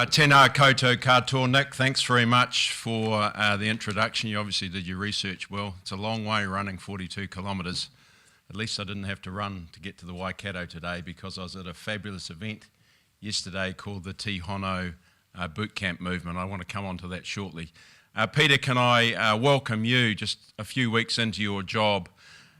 Tēnā koutou katoa, Nick. Thanks very much for the introduction. You obviously did your research well. It's a long way running 42 kilometres. At least I didn't have to run to get to the Waikato today because I was at a fabulous event yesterday called the Te Hono Boot Camp Movement. I want to come on to that shortly. Peter, can I welcome you just a few weeks into your job?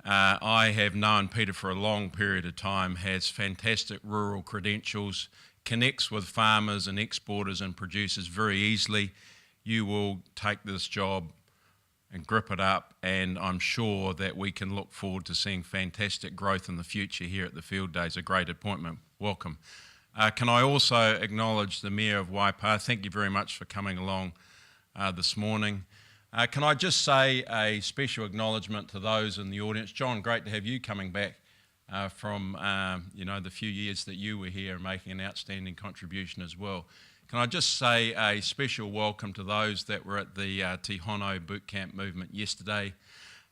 I have known Peter for a long period of time, has fantastic rural credentials, connects with farmers and exporters and producers very easily. You will take this job and grip it up, and I'm sure that we can look forward to seeing fantastic growth in the future here at the Fieldays. A great appointment. Welcome. Can I also acknowledge the Mayor of Waipa? Thank you very much for coming along this morning. Can I just say a special acknowledgement to those in the audience. John, great to have you coming back from the few years that you were here, making an outstanding contribution as well. Can I just say a special welcome to those that were at the Te Hono Boot Camp movement yesterday.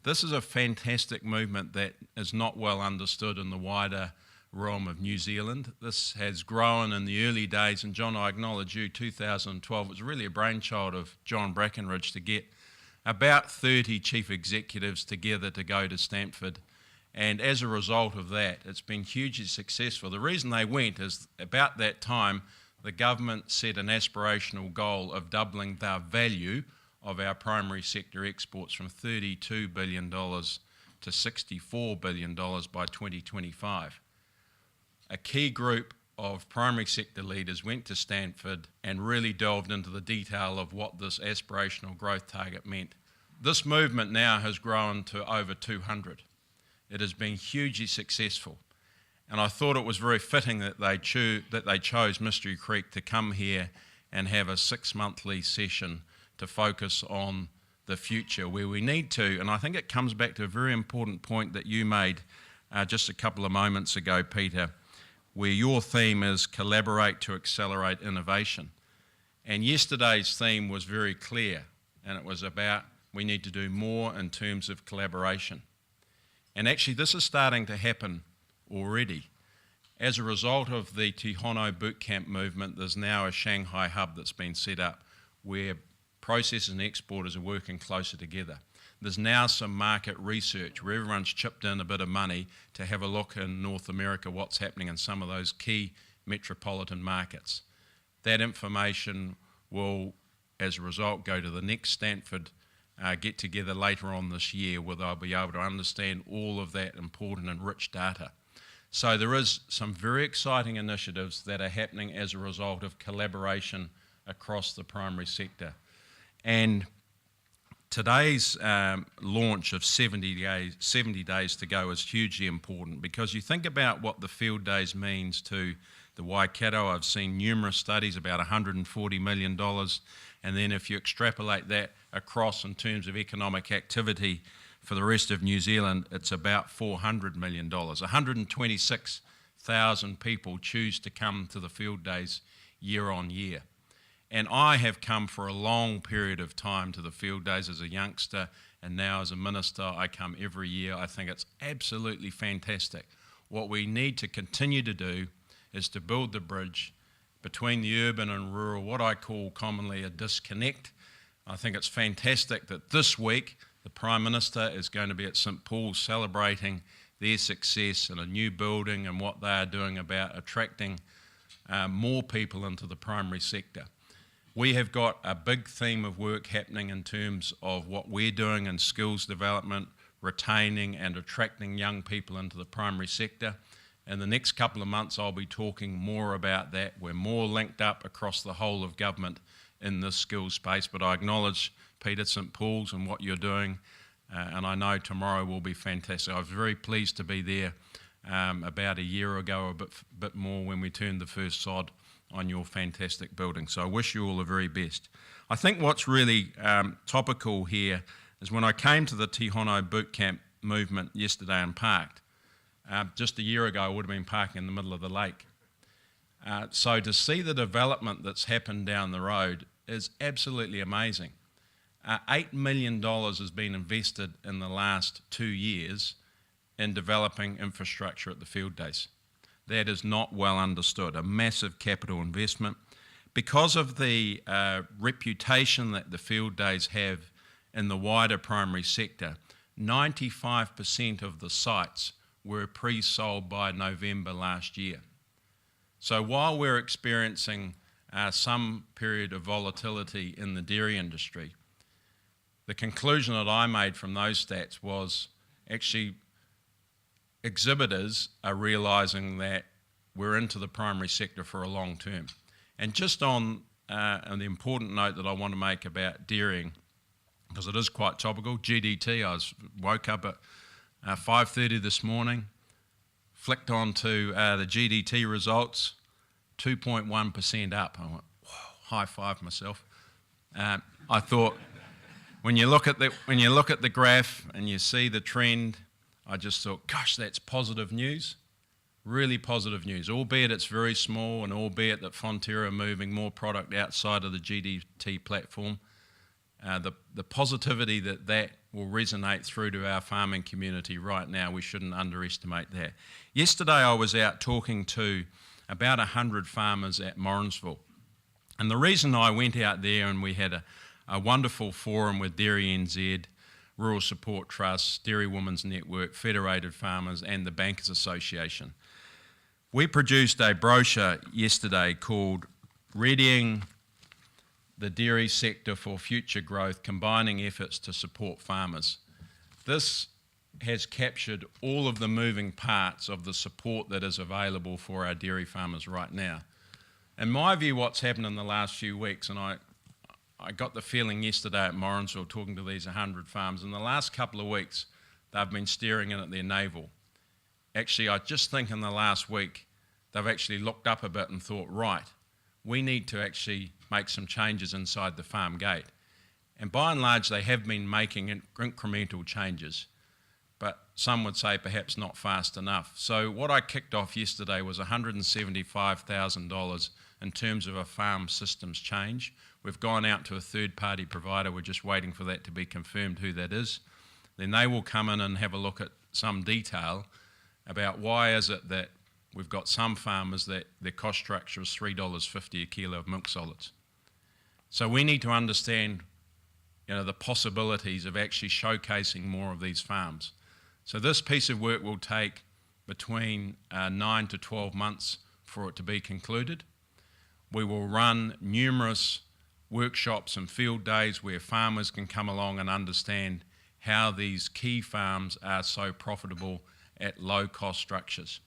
This is a fantastic movement that is not well understood in the wider realm of New Zealand. This has grown in the early days, and John, I acknowledge you, 2012 was really a brainchild of John Brackenridge to get about 30 chief executives together to go to Stanford. And as a result of that, it's been hugely successful. The reason they went is about that time, the government set an aspirational goal of doubling the value of our primary sector exports from $32 billion to $64 billion by 2025. A key group of primary sector leaders went to Stanford and really delved into the detail of what this aspirational growth target meant. This movement now has grown to over 200. It has been hugely successful, and I thought it was very fitting that they chose Mystery Creek to come here and have a 6-monthly session to focus on the future where we need to. And I think it comes back to a very important point that you made just a couple of moments ago, Peter, where your theme is collaborate to accelerate innovation. And yesterday's theme was very clear, and it was about we need to do more in terms of collaboration. And actually this is starting to happen already. As a result of the Te Hono Boot Camp movement, there's now a Shanghai hub that's been set up where processors and exporters are working closer together. There's now some market research where everyone's chipped in a bit of money to have a look in North America what's happening in some of those key metropolitan markets. That information will, as a result, go to the next Stanford get together later on this year where they'll be able to understand all of that important and rich data. So there is some very exciting initiatives that are happening as a result of collaboration across the primary sector. And today's launch of 70 days to go is hugely important because you think about what the Field Days means to the Waikato. I've seen numerous studies, about $140 million, and then if you extrapolate that across in terms of economic activity for the rest of New Zealand, it's about $400 million. 126,000 people choose to come to the Field Days year on year. And I have come for a long period of time to the Field Days as a youngster, and now as a minister I come every year. I think it's absolutely fantastic. What we need to continue to do is to build the bridge between the urban and rural, what I call commonly a disconnect. I think it's fantastic that this week the Prime Minister is going to be at St Paul's celebrating their success in a new building and what they are doing about attracting more people into the primary sector. We have got a big theme of work happening in terms of what we're doing in skills development, retaining and attracting young people into the primary sector. In the next couple of months I'll be talking more about that. We're more linked up across the whole of government in this skills space, but I acknowledge Peter, St Paul's and what you're doing, and I know tomorrow will be fantastic. I was very pleased to be there about a year ago, a bit more, when we turned the first sod on your fantastic building. So I wish you all the very best. I think what's really topical here is when I came to the Te Hono Boot Camp movement yesterday and parked, just a year ago I would have been parking in the middle of the lake. So to see the development that's happened down the road is absolutely amazing. $8 million has been invested in the last 2 years in developing infrastructure at the Field Days. That is not well understood, a massive capital investment. Because of the reputation that the field days have in the wider primary sector, 95% of the sites were pre-sold by November last year. So while we're experiencing some period of volatility in the dairy industry, the conclusion that I made from those stats was actually exhibitors are realising that we're into the primary sector for a long term. And just on the important note that I want to make about dairying, because it is quite topical, GDT, woke up at 5:30 this morning, flicked onto the GDT results, 2.1% up. I went, whoa, high five myself. I thought, when you look at the graph and you see the trend, I just thought, gosh, that's positive news. Really positive news, albeit it's very small and albeit that Fonterra are moving more product outside of the GDT platform. The positivity that will resonate through to our farming community right now, we shouldn't underestimate that. Yesterday I was out talking to about 100 farmers at Morrinsville. And the reason I went out there, and we had a wonderful forum with Dairy NZ, Rural Support Trust, Dairy Women's Network, Federated Farmers and the Bankers Association. We produced a brochure yesterday called Readying the Dairy Sector for Future Growth, Combining Efforts to Support Farmers. This has captured all of the moving parts of the support that is available for our dairy farmers right now. In my view, what's happened in the last few weeks, and I got the feeling yesterday at Morrinsville talking to these 100 farms, in the last couple of weeks they've been staring in at their navel. Actually, I just think in the last week they've actually looked up a bit and thought, right, we need to actually make some changes inside the farm gate. And by and large they have been making incremental changes, but some would say perhaps not fast enough. So what I kicked off yesterday was $175,000 in terms of a farm systems change. We've gone out to a third-party provider. We're just waiting for that to be confirmed who that is. Then they will come in and have a look at some detail about why is it that we've got some farmers that their cost structure is $3.50 a kilo of milk solids. So we need to understand, the possibilities of actually showcasing more of these farms. So this piece of work will take between 9 to 12 months for it to be concluded. We will run numerous workshops and field days where farmers can come along and understand how these key farms are so profitable at low cost structures.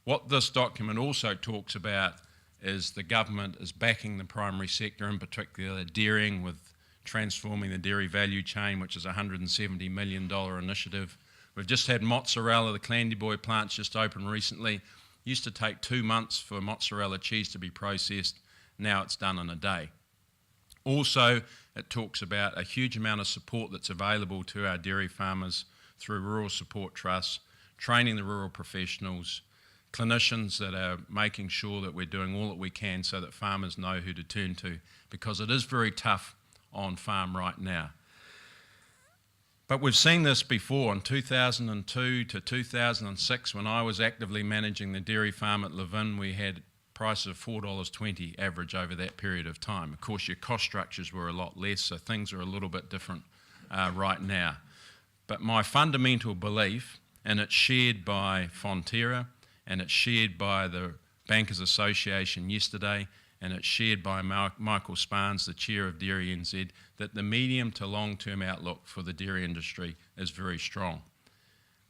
What this document also talks about is the government is backing the primary sector, in particular dairying, with transforming the dairy value chain, which is a $170 million initiative. We've just had mozzarella, the Clandyboy plant's just opened recently. Used to take 2 months for mozzarella cheese to be processed. Now it's done in a day. Also, it talks about a huge amount of support that's available to our dairy farmers through Rural Support Trusts, training the rural professionals, clinicians that are making sure that we're doing all that we can so that farmers know who to turn to, because it is very tough on farm right now. But we've seen this before. In 2002 to 2006, when I was actively managing the dairy farm at Levin, we had prices of $4.20 average over that period of time. Of course, your cost structures were a lot less, so things are a little bit different right now. But my fundamental belief, and it's shared by Fonterra, and it's shared by the Bankers Association yesterday, and it's shared by Michael Sparns, the chair of Dairy NZ, that the medium to long-term outlook for the dairy industry is very strong.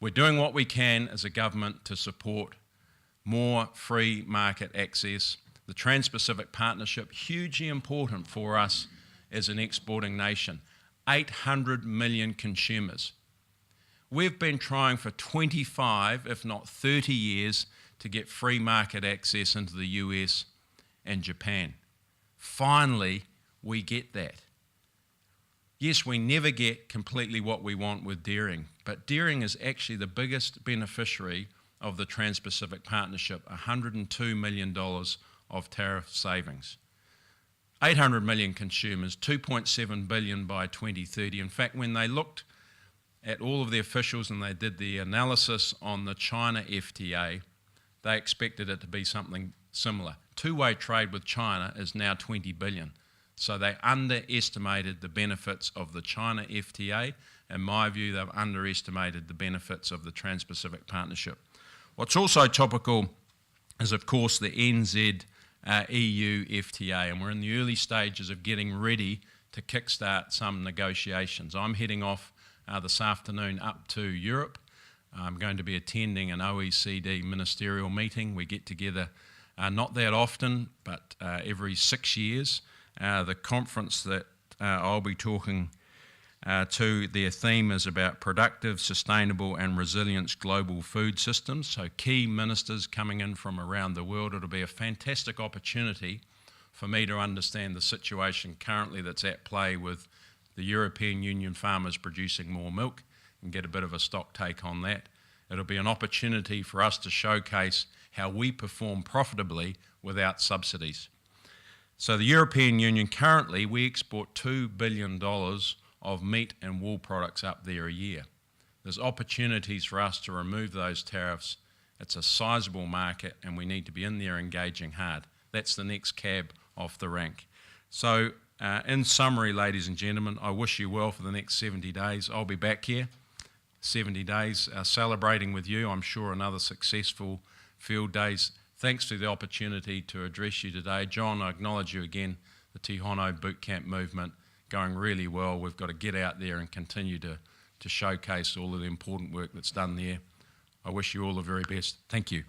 We're doing what we can as a government to support more free market access. The Trans-Pacific Partnership, hugely important for us as an exporting nation. 800 million consumers. We've been trying for 25, if not 30 years to get free market access into the US and Japan. Finally, we get that. Yes, we never get completely what we want with dairying, but dairying is actually the biggest beneficiary of the Trans-Pacific Partnership, $102 million of tariff savings. 800 million consumers, 2.7 billion by 2030. In fact, when they looked at all of the officials and they did the analysis on the China FTA, they expected it to be something similar. Two-way trade with China is now 20 billion. So they underestimated the benefits of the China FTA. In my view, they've underestimated the benefits of the Trans-Pacific Partnership. What's also topical is, of course, the NZ EU FTA, and we're in the early stages of getting ready to kickstart some negotiations. I'm heading off this afternoon up to Europe. I'm going to be attending an OECD ministerial meeting. We get together not that often, but every 6 years. The conference that I'll be talking to, their theme is about productive, sustainable and resilient global food systems. So key ministers coming in from around the world. It'll be a fantastic opportunity for me to understand the situation currently that's at play with the European Union farmers producing more milk and get a bit of a stock take on that. It'll be an opportunity for us to showcase how we perform profitably without subsidies. So the European Union currently, we export $2 billion of meat and wool products up there a year. There's opportunities for us to remove those tariffs. It's a sizable market and we need to be in there engaging hard. That's the next cab off the rank. So in summary, ladies and gentlemen, I wish you well for the next 70 days. I'll be back here 70 days celebrating with you, I'm sure, another successful Field Days. Thanks for the opportunity to address you today. John, I acknowledge you again, the Tihono boot camp movement going really well. We've got to get out there and continue to showcase all of the important work that's done there. I wish you all the very best. Thank you.